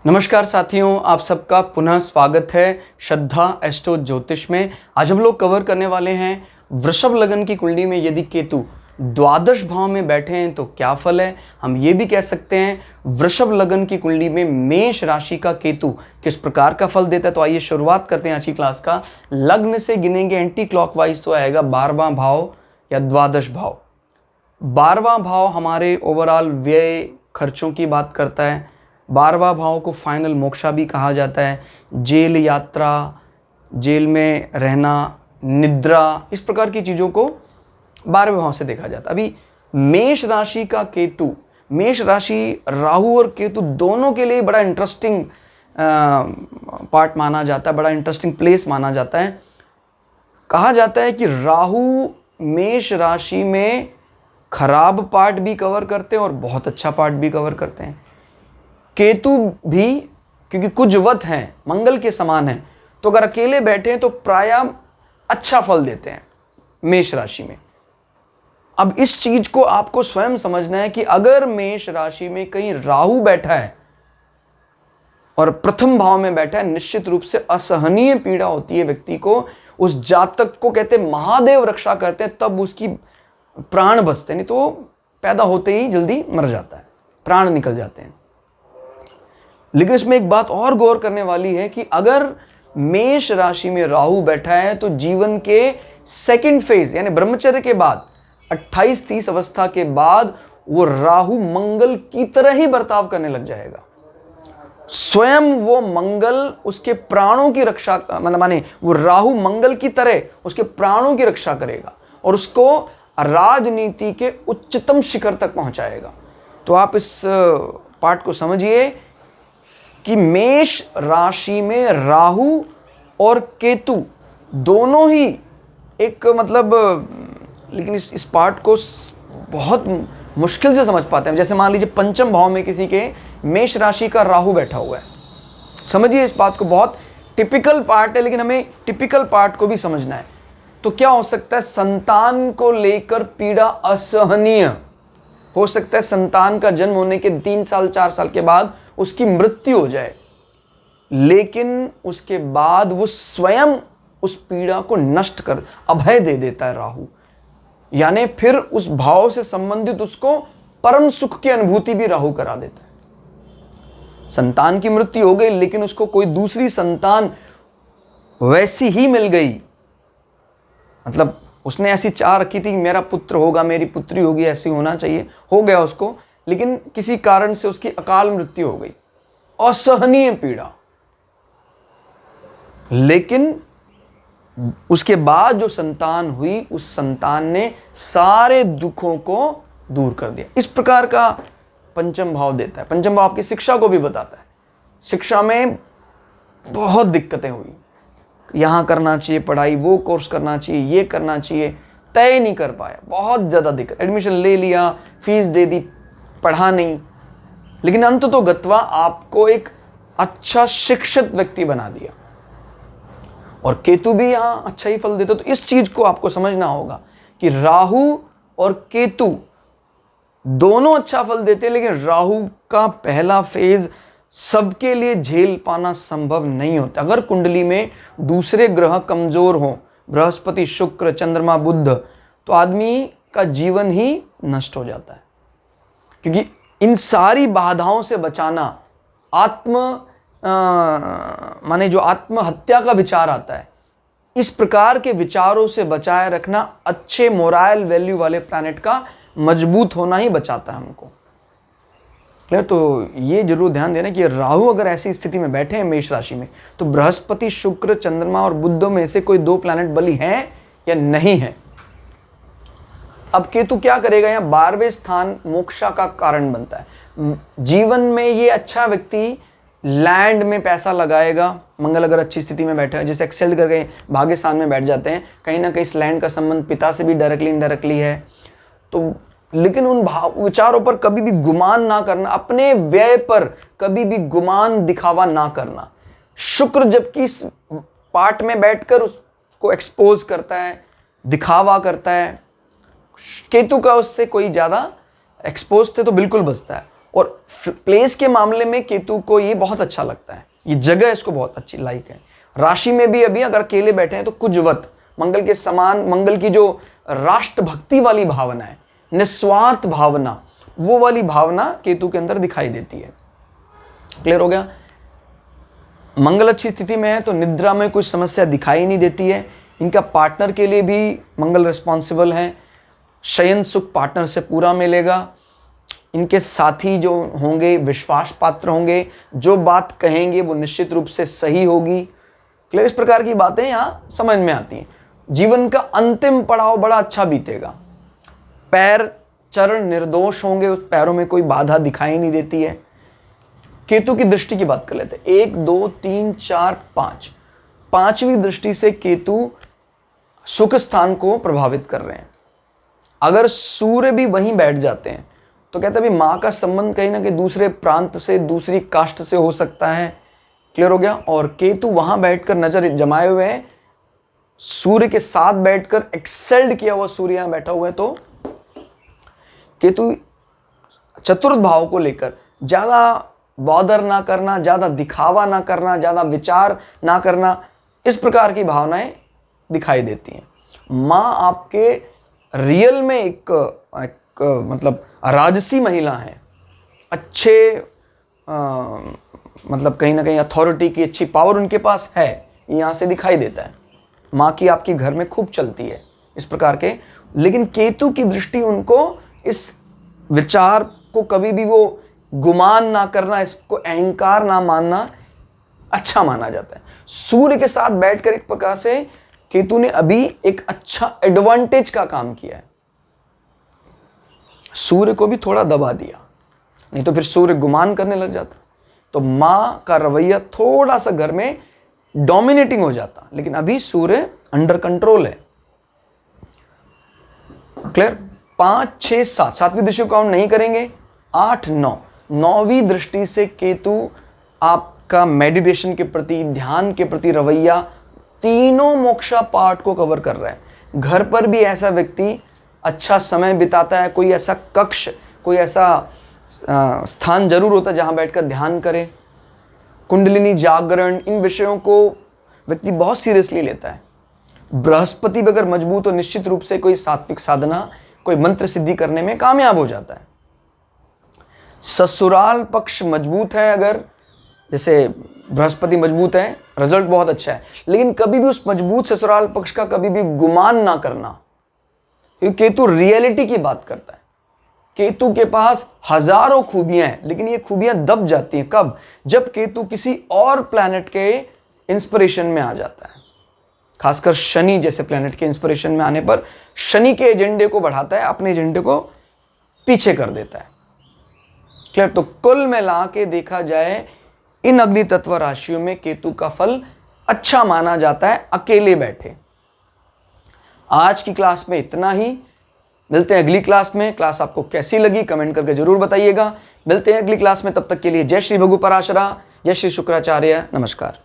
नमस्कार साथियों, आप सबका पुनः स्वागत है श्रद्धा एस्ट्रो ज्योतिष में। आज हम लोग कवर करने वाले हैं वृषभ लग्न की कुंडली में यदि केतु द्वादश भाव में बैठे हैं तो क्या फल है। हम ये भी कह सकते हैं वृषभ लग्न की कुंडली में मेष राशि का केतु किस प्रकार का फल देता है। तो आइए शुरुआत करते हैं आज की क्लास का। लग्न से गिनेंगे एंटी क्लॉकवाइज तो आएगा 12वां भाव या द्वादश भाव। 12वां भाव हमारे ओवरऑल व्यय खर्चों की बात करता है। 12वां भाव को फाइनल मोक्षा भी कहा जाता है। जेल यात्रा, जेल में रहना, निद्रा, इस प्रकार की चीज़ों को 12वें भाव से देखा जाता है। अभी मेष राशि का केतु, मेष राशि राहु और केतु दोनों के लिए बड़ा इंटरेस्टिंग पार्ट माना जाता है, बड़ा इंटरेस्टिंग प्लेस माना जाता है। कहा जाता है कि राहु मेष राशि में खराब पार्ट भी कवर करते हैं और बहुत अच्छा पार्ट भी कवर करते हैं। केतु भी क्योंकि कुजवत हैं, मंगल के समान हैं, तो अगर अकेले बैठे हैं तो प्रायः अच्छा फल देते हैं मेष राशि में। अब इस चीज को आपको स्वयं समझना है कि अगर मेष राशि में कहीं राहु बैठा है और प्रथम भाव में बैठा है, निश्चित रूप से असहनीय पीड़ा होती है व्यक्ति को। उस जातक को कहते हैं महादेव रक्षा करते हैं, तब उसकी प्राण बचते हैं, नहीं तो पैदा होते ही जल्दी मर जाता है, प्राण निकल जाते हैं। लेकिन इसमें एक बात और गौर करने वाली है कि अगर मेष राशि में राहु बैठा है तो जीवन के सेकंड फेज यानी ब्रह्मचर्य के बाद 28-30 अवस्था के बाद वो राहु मंगल की तरह ही बर्ताव करने लग जाएगा। स्वयं वो मंगल उसके प्राणों की रक्षा, माने वो राहु मंगल की तरह उसके प्राणों की रक्षा करेगा और उसको राजनीति के उच्चतम शिखर तक पहुंचाएगा। तो आप इस पार्ट को समझिए कि मेष राशि में राहु और केतु दोनों ही एक लेकिन इस पार्ट को बहुत मुश्किल से समझ पाते हैं। जैसे मान लीजिए पंचम भाव में किसी के मेष राशि का राहु बैठा हुआ है, समझिए इस बात को, बहुत टिपिकल पार्ट है लेकिन हमें टिपिकल पार्ट को भी समझना है। तो क्या हो सकता है, संतान को लेकर पीड़ा असहनीय हो सकता है। संतान का जन्म होने के 3 साल 4 साल के बाद उसकी मृत्यु हो जाए, लेकिन उसके बाद वो स्वयं उस पीड़ा को नष्ट कर अभय दे देता है राहु। यानी फिर उस भाव से संबंधित उसको परम सुख की अनुभूति भी राहु करा देता है। संतान की मृत्यु हो गई लेकिन उसको कोई दूसरी संतान वैसी ही मिल गई, मतलब उसने ऐसी चाह रखी थी मेरा पुत्र होगा, मेरी पुत्री होगी, ऐसी होना चाहिए, हो गया उसको, लेकिन किसी कारण से उसकी अकाल मृत्यु हो गई, असहनीय पीड़ा। लेकिन उसके बाद जो संतान हुई उस संतान ने सारे दुखों को दूर कर दिया। इस प्रकार का पंचम भाव देता है। पंचम भाव आपकी शिक्षा को भी बताता है। शिक्षा में बहुत दिक्कतें हुई, यहाँ करना चाहिए पढ़ाई, वो कोर्स करना चाहिए, ये करना चाहिए, तय नहीं कर पाया, बहुत ज़्यादा दिक्कत। एडमिशन ले लिया, फीस दे दी, पढ़ा नहीं, लेकिन अंत तो गत्वा आपको एक अच्छा शिक्षित व्यक्ति बना दिया। और केतु भी यहाँ अच्छा ही फल देता। तो इस चीज को आपको समझना होगा कि राहु और केतु दोनों अच्छा फल देते हैं, लेकिन राहु का पहला फेज सबके लिए झेल पाना संभव नहीं होता। अगर कुंडली में दूसरे ग्रह कमजोर हो, बृहस्पति, शुक्र, चंद्रमा, बुध, तो आदमी का जीवन ही नष्ट हो जाता है। क्योंकि इन सारी बाधाओं से बचाना, माने जो आत्महत्या का विचार आता है, इस प्रकार के विचारों से बचाए रखना अच्छे मोरल वैल्यू वाले प्लैनेट का मजबूत होना ही बचाता है हमको। क्लियर? तो ये जरूर ध्यान देना कि राहु अगर ऐसी स्थिति में बैठे हैं मेष राशि में, तो बृहस्पति, शुक्र, चंद्रमा और बुध में से कोई 2 प्लैनेट बली हैं या नहीं है। अब केतु क्या करेगा, यहाँ 12वें स्थान मोक्षा का कारण बनता है। जीवन में ये अच्छा व्यक्ति लैंड में पैसा लगाएगा। मंगल अगर अच्छी स्थिति में बैठा है, जैसे एक्सेल करके भाग्य स्थान में बैठ जाते हैं, कहीं ना कहीं इस लैंड का संबंध पिता से भी डायरेक्टली इनडायरेक्टली है। तो लेकिन उन विचारों पर कभी भी गुमान ना करना, अपने व्यय पर कभी भी गुमान दिखावा ना करना। शुक्र जबकि इस पार्ट में बैठकर उसको एक्सपोज करता है, दिखावा करता है, केतु का उससे कोई ज्यादा एक्सपोज थे तो बिल्कुल बचता है। और प्लेस के मामले में केतु को ये बहुत अच्छा लगता है, ये जगह इसको बहुत अच्छी लाइक है। राशि में भी अभी अगर अकेले बैठे हैं तो कुजवत, मंगल के समान, मंगल की जो राष्ट्रभक्ति वाली भावना है, निस्वार्थ भावना, वो वाली भावना केतु के अंदर दिखाई देती है। क्लियर हो गया? मंगल अच्छी स्थिति में है तो निद्रा में कोई समस्या दिखाई नहीं देती है। इनका पार्टनर के लिए भी मंगल रिस्पॉन्सिबल है, शयन सुख पार्टनर से पूरा मिलेगा। इनके साथी जो होंगे विश्वास पात्र होंगे, जो बात कहेंगे वो निश्चित रूप से सही होगी। क्लियर? इस प्रकार की बातें यहाँ समझ में आती हैं। जीवन का अंतिम पड़ाव बड़ा अच्छा बीतेगा। पैर चरण निर्दोष होंगे, उस पैरों में कोई बाधा दिखाई नहीं देती है। केतु की दृष्टि की बात कर लेते हैं। 1 2 3 4 5, पांचवी दृष्टि से केतु सुख स्थान को प्रभावित कर रहे हैं। अगर सूर्य भी वहीं बैठ जाते हैं तो कहते हैं माँ का संबंध कहीं ना कहीं दूसरे प्रांत से, दूसरी कास्ट से हो सकता है। क्लियर हो गया? और केतु वहां बैठकर नजर जमाए हुए हैं, सूर्य के साथ बैठकर एक्सेल्ड किया हुआ सूर्य यहां बैठा हुआ है, तो केतु चतुर्थ भाव को लेकर ज्यादा बॉदर ना करना, ज्यादा दिखावा ना करना, ज्यादा विचार ना करना, इस प्रकार की भावनाएं दिखाई देती हैं। माँ आपके रियल में एक मतलब राजसी महिला है, अच्छे मतलब कहीं ना कहीं अथॉरिटी की अच्छी पावर उनके पास है, यहाँ से दिखाई देता है। माँ की आपके घर में खूब चलती है इस प्रकार के। लेकिन केतु की दृष्टि उनको इस विचार को कभी भी वो गुमान ना करना, इसको अहंकार ना मानना अच्छा माना जाता है। सूर्य के साथ बैठकर एक प्रकार से केतु ने अभी एक अच्छा एडवांटेज का काम किया है, सूर्य को भी थोड़ा दबा दिया, नहीं तो फिर सूर्य गुमान करने लग जाता। तो मां का रवैया थोड़ा सा घर में डोमिनेटिंग हो जाता, लेकिन अभी सूर्य अंडर कंट्रोल है। क्लियर? 5 6 7, सातवीं दृष्टि को काउंट नहीं करेंगे। 8 9, नौवीं दृष्टि से केतु आपका मेडिटेशन के प्रति, ध्यान के प्रति रवैया, तीनों मोक्षा पार्ट को कवर कर रहा है। घर पर भी ऐसा व्यक्ति अच्छा समय बिताता है, कोई ऐसा कक्ष, कोई ऐसा स्थान जरूर होता है जहां बैठकर ध्यान करे। कुंडलिनी, जागरण, इन विषयों को व्यक्ति बहुत सीरियसली लेता है। बृहस्पति भी अगर मजबूत हो, निश्चित रूप से कोई सात्विक साधना, कोई मंत्र सिद्धि करने में कामयाब हो जाता है। ससुराल पक्ष मजबूत है, अगर जैसे बृहस्पति मजबूत है, रिजल्ट बहुत अच्छा है। लेकिन कभी भी उस मजबूत ससुराल पक्ष का कभी भी गुमान ना करना, क्योंकि केतु रियलिटी की बात करता है। केतु के पास हजारों खूबियां हैं, लेकिन ये खूबियां दब जाती हैं कब? जब केतु किसी और प्लैनेट के इंस्पिरेशन में आ जाता है। खासकर शनि जैसे प्लैनेट के इंस्पिरेशन में आने पर शनि के एजेंडे को बढ़ाता है, अपने एजेंडे को पीछे कर देता है। क्लियर? तो कुल मिला के देखा जाए, इन अग्नि तत्व राशियों में केतु का फल अच्छा माना जाता है अकेले बैठे। आज की क्लास में इतना ही। मिलते हैं अगली क्लास में। क्लास आपको कैसी लगी कमेंट करके जरूर बताइएगा। मिलते हैं अगली क्लास में, तब तक के लिए जय श्री भगु पराशरा, जय श्री शुक्राचार्य, नमस्कार।